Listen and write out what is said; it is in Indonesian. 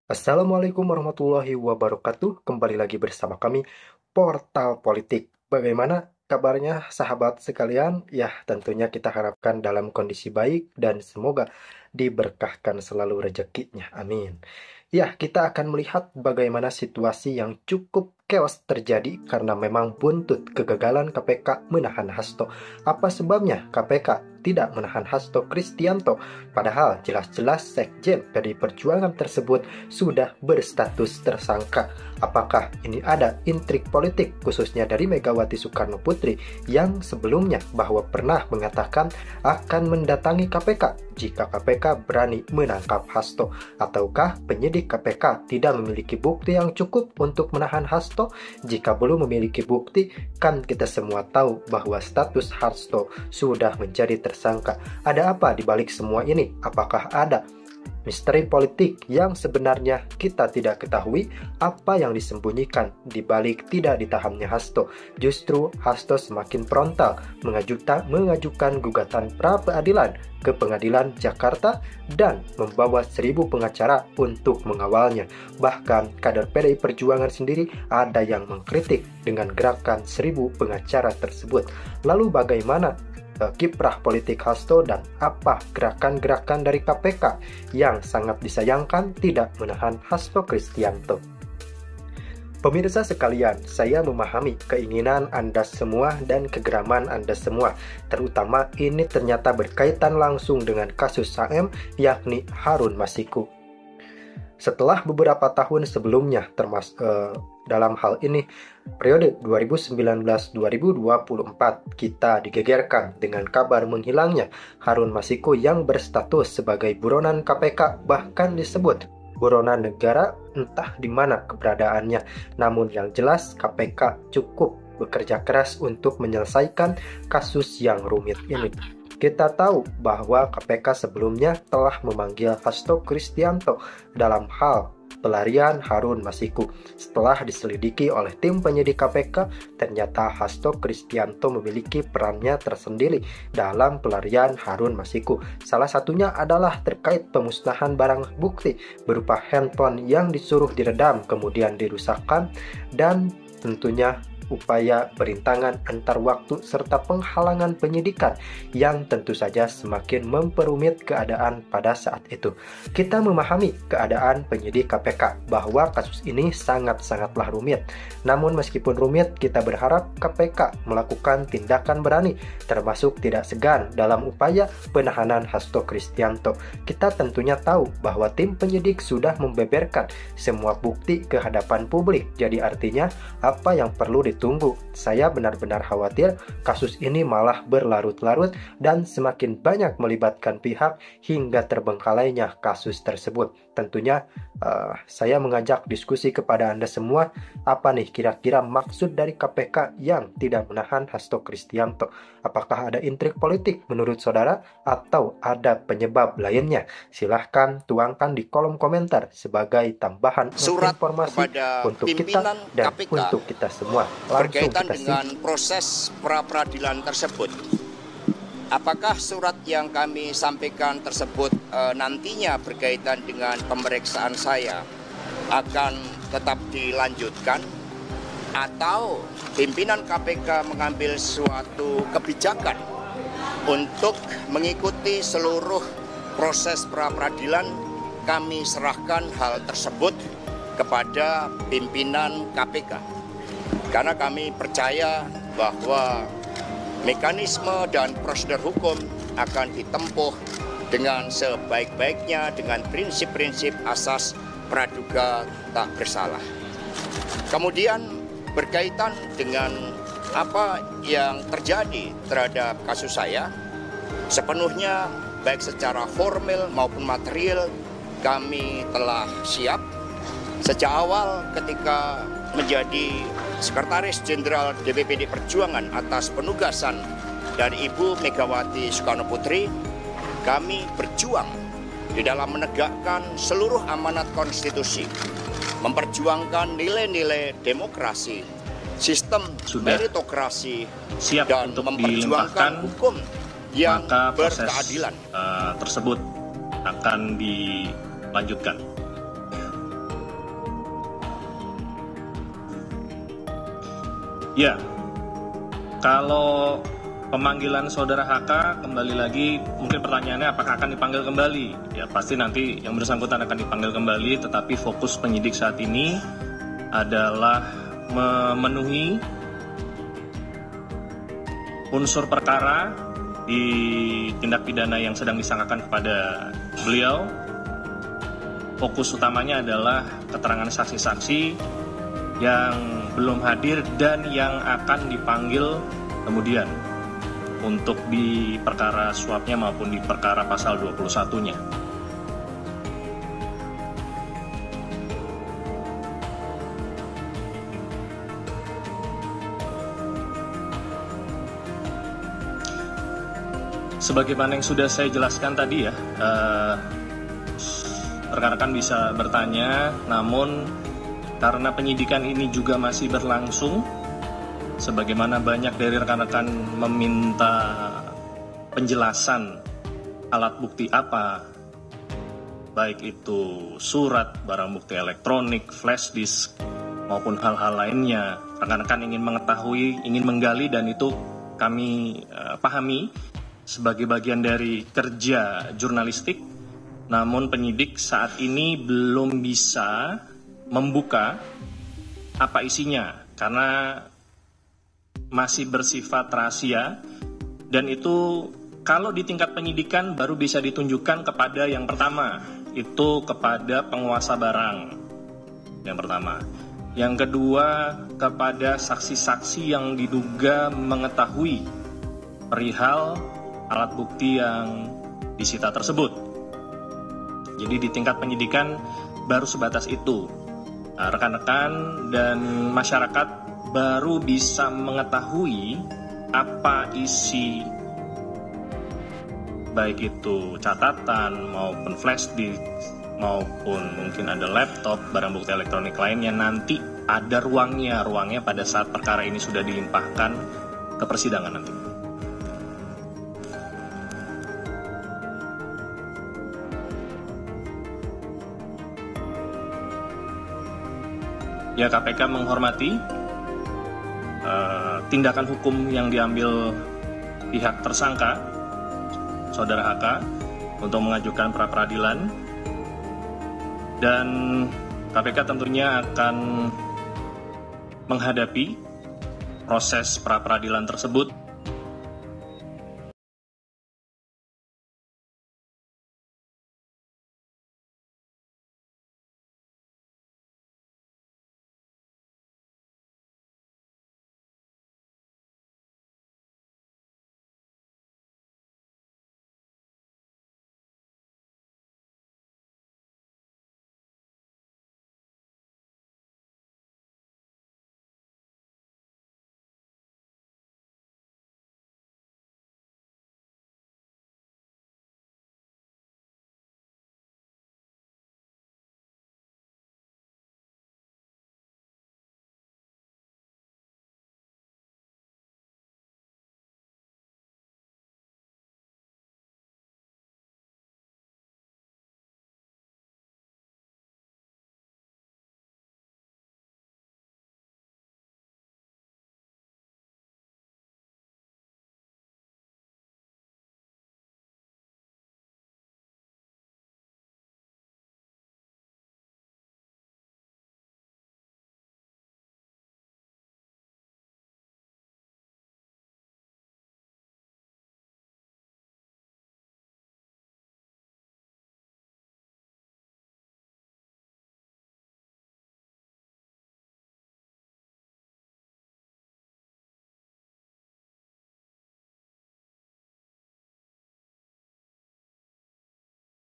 Assalamualaikum warahmatullahi wabarakatuh. Kembali lagi bersama kami, Portal Politik. Bagaimana kabarnya sahabat sekalian? Ya, tentunya kita harapkan dalam kondisi baik dan semoga diberkahkan selalu rezekinya. Amin. Ya, kita akan melihat bagaimana situasi yang cukup chaos terjadi karena memang buntut kegagalan KPK menahan Hasto. Apa sebabnya KPK tidak menahan Hasto Kristianto? Padahal jelas-jelas Sekjen PDI Perjuangan tersebut sudah berstatus tersangka. Apakah ini ada intrik politik khususnya dari Megawati Soekarno Putri yang sebelumnya bahwa pernah mengatakan akan mendatangi KPK jika KPK berani menangkap Hasto? Ataukah penyidik KPK tidak memiliki bukti yang cukup untuk menahan Hasto? Jika belum memiliki bukti, kan kita semua tahu bahwa status Hasto sudah menjadi tersangka. Ada apa di balik semua ini? Apakah ada misteri politik yang sebenarnya kita tidak ketahui? Apa yang disembunyikan di balik tidak ditahannya Hasto? Justru Hasto semakin frontal mengajukan gugatan pra peradilan ke Pengadilan Jakarta dan membawa 1.000 pengacara untuk mengawalnya. Bahkan kader PDI Perjuangan sendiri ada yang mengkritik dengan gerakan 1.000 pengacara tersebut. Lalu bagaimana kiprah politik Hasto dan apa gerakan-gerakan dari KPK yang sangat disayangkan tidak menahan Hasto Kristianto? Pemirsa sekalian, saya memahami keinginan Anda semua dan kegeraman Anda semua, terutama ini ternyata berkaitan langsung dengan kasus HM yakni Harun Masiku. Setelah beberapa tahun sebelumnya, dalam hal ini periode 2019-2024, kita digegerkan dengan kabar menghilangnya Harun Masiku yang berstatus sebagai buronan KPK, bahkan disebut buronan negara, entah di mana keberadaannya. Namun yang jelas KPK cukup bekerja keras untuk menyelesaikan kasus yang rumit ini. Kita tahu bahwa KPK sebelumnya telah memanggil Hasto Kristianto dalam hal pelarian Harun Masiku. Setelah diselidiki oleh tim penyidik KPK, ternyata Hasto Kristianto memiliki perannya tersendiri dalam pelarian Harun Masiku. Salah satunya adalah terkait pemusnahan barang bukti berupa handphone yang disuruh diredam kemudian dirusakkan, dan tentunya upaya berintangan antar waktu serta penghalangan penyidikan yang tentu saja semakin memperumit keadaan pada saat itu. Kita memahami keadaan penyidik KPK bahwa kasus ini sangat-sangatlah rumit. Namun meskipun rumit, kita berharap KPK melakukan tindakan berani, termasuk tidak segan dalam upaya penahanan Hasto Kristianto. Kita tentunya tahu bahwa tim penyidik sudah membeberkan semua bukti ke hadapan publik. Jadi artinya apa yang perlu ditunggu? Saya benar-benar khawatir kasus ini malah berlarut-larut dan semakin banyak melibatkan pihak hingga terbengkalainya kasus tersebut. Tentunya saya mengajak diskusi kepada Anda semua, apa nih kira-kira maksud dari KPK yang tidak menahan Hasto Kristianto? Apakah ada intrik politik menurut saudara atau ada penyebab lainnya? Silahkan tuangkan di kolom komentar sebagai tambahan surat informasi kepada untuk kita pimpinan dan KPK untuk kita semua. Langsung berkaitan kita dengan proses pra-peradilan tersebut. Apakah surat yang kami sampaikan tersebut nantinya berkaitan dengan pemeriksaan saya akan tetap dilanjutkan, atau pimpinan KPK mengambil suatu kebijakan untuk mengikuti seluruh proses pra-peradilan? Kami serahkan hal tersebut kepada pimpinan KPK. Karena kami percaya bahwa mekanisme dan prosedur hukum akan ditempuh dengan sebaik-baiknya dengan prinsip-prinsip asas praduga tak bersalah. Kemudian berkaitan dengan apa yang terjadi terhadap kasus saya, sepenuhnya baik secara formal maupun material kami telah siap. Sejak awal ketika menjadi Sekretaris Jenderal DPPD Perjuangan atas penugasan dari Ibu Megawati Soekarno Putri, kami berjuang di dalam menegakkan seluruh amanat konstitusi, memperjuangkan nilai-nilai demokrasi, sistem meritokrasi, dan memperjuangkan hukum yang berkeadilan. Tersebut akan dilanjutkan. Ya, kalau pemanggilan saudara HK kembali lagi, mungkin pertanyaannya apakah akan dipanggil kembali? Ya pasti nanti yang bersangkutan akan dipanggil kembali, tetapi fokus penyidik saat ini adalah memenuhi unsur perkara di tindak pidana yang sedang disangkakan kepada beliau. Fokus utamanya adalah keterangan saksi-saksi yang belum hadir dan yang akan dipanggil kemudian untuk di perkara suapnya maupun di perkara pasal 21-nya. Sebagaimana yang sudah saya jelaskan tadi ya, rekan-rekan bisa bertanya, namun karena penyidikan ini juga masih berlangsung, sebagaimana banyak dari rekan-rekan meminta penjelasan alat bukti apa, baik itu surat, barang bukti elektronik, flash disk, maupun hal-hal lainnya. Rekan-rekan ingin mengetahui, ingin menggali, dan itu kami pahami sebagai bagian dari kerja jurnalistik. Namun penyidik saat ini belum bisa membuka apa isinya karena masih bersifat rahasia, dan itu kalau di tingkat penyidikan baru bisa ditunjukkan kepada yang pertama, itu kepada penguasa barang yang pertama. Yang kedua, kepada saksi-saksi yang diduga mengetahui perihal alat bukti yang disita tersebut. Jadi di tingkat penyidikan baru sebatas itu. Nah, rekan-rekan dan masyarakat baru bisa mengetahui apa isi, baik itu catatan maupun flash disk maupun mungkin ada laptop, barang bukti elektronik lainnya, nanti ada ruangnya pada saat perkara ini sudah dilimpahkan ke persidangan nanti. Ya, KPK menghormati tindakan hukum yang diambil pihak tersangka, saudara HK, untuk mengajukan pra-peradilan, dan KPK tentunya akan menghadapi proses pra-peradilan tersebut